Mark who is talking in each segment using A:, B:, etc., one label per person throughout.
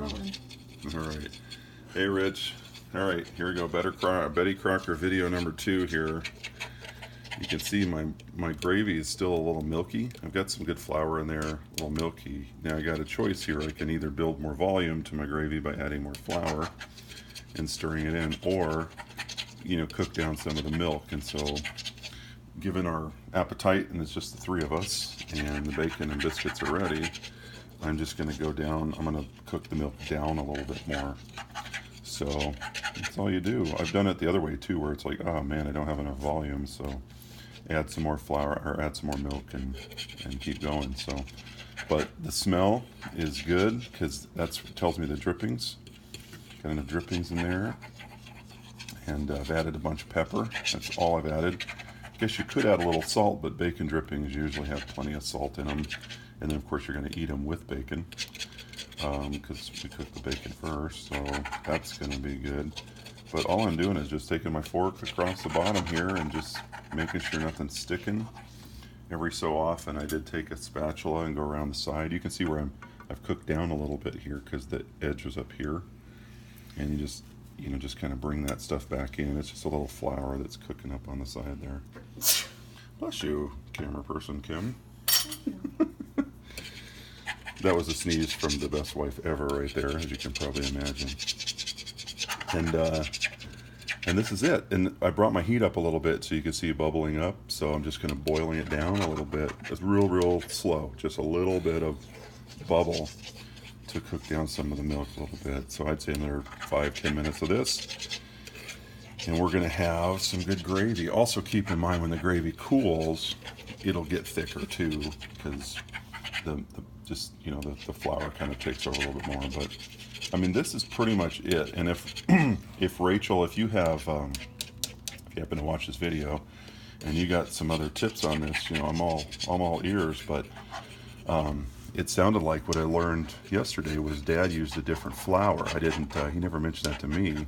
A: rolling.
B: All right. Hey, Rich. All right, here we go. Betty Crocker video number 2 here. You can see my gravy is still a little milky. I've got some good flour in there, a little milky. Now I got a choice here. I can either build more volume to my gravy by adding more flour and stirring it in, or, you know, cook down some of the milk. And so, given our appetite, and it's just the 3 of us, and the bacon and biscuits are ready, I'm just going to go down. I'm going to cook the milk down a little bit more. So that's all you do. I've done it the other way too, where it's like, oh man, I don't have enough volume, so add some more flour or add some more milk and keep going. So, but the smell is good because that's what tells me the drippings. Got enough drippings in there, and I've added a bunch of pepper. That's all I've added. I guess you could add a little salt, but bacon drippings usually have plenty of salt in them. And then of course you're going to eat them with bacon, because we cooked the bacon first, so that's going to be good. But all I'm doing is just taking my fork across the bottom here and just making sure nothing's sticking. Every so often I did take a spatula and go around the side. You can see where I've cooked down a little bit here because the edge was up here. And you just kind of bring that stuff back in. It's just a little flour that's cooking up on the side there. Bless you, camera person Kim. That was a sneeze from the best wife ever right there, as you can probably imagine. And this is it. And I brought my heat up a little bit so you can see it bubbling up. So I'm just going to boiling it down a little bit. It's real slow. Just a little bit of bubble to cook down some of the milk a little bit. So I'd say another 5-10 minutes of this. And we're going to have some good gravy. Also keep in mind when the gravy cools, it'll get thicker too, because the flour kind of takes over a little bit more. But I mean, this is pretty much it. And if Rachel, if you happen to watch this video and you got some other tips on this, you know, I'm all ears. But it sounded like what I learned yesterday was Dad used a different flour. He never mentioned that to me.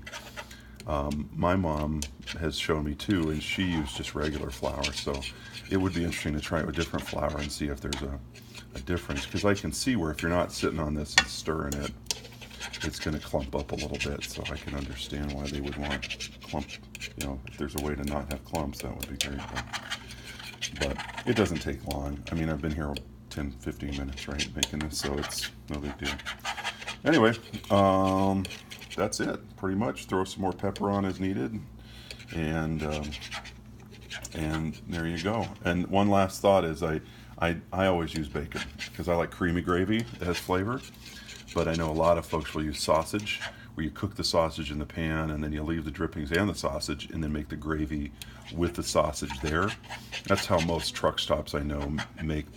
B: My mom has shown me too, and she used just regular flour. So it would be interesting to try it with different flour and see if there's a difference. Because I can see where if you're not sitting on this and stirring it, it's going to clump up a little bit. So I can understand why they would want clump. You know, if there's a way to not have clumps, that would be great. But it doesn't take long. I mean, I've been here 10-15 minutes, right, making this, so it's no big deal. Anyway, that's it, pretty much. Throw some more pepper on as needed, and there you go. And one last thought is I always use bacon because I like creamy gravy that has flavor, but I know a lot of folks will use sausage, where you cook the sausage in the pan and then you leave the drippings and the sausage and then make the gravy with the sausage there. That's how most truck stops I know make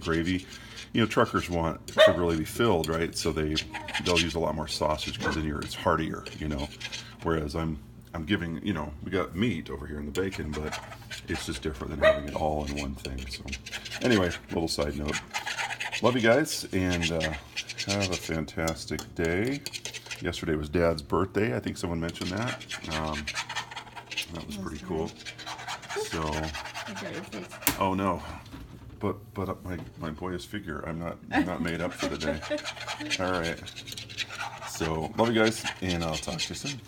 B: gravy. You know, truckers want to really be filled, right? So they'll use a lot more sausage because it's heartier, you know. Whereas I'm giving, you know, we got meat over here in the bacon, but it's just different than having it all in one thing. So anyway, little side note. Love you guys, and have a fantastic day. Yesterday was Dad's birthday. I think someone mentioned that. That was pretty cool. So, oh no. But my boyish figure, I'm not made up for the day. All right. So love you guys, and I'll talk to you soon.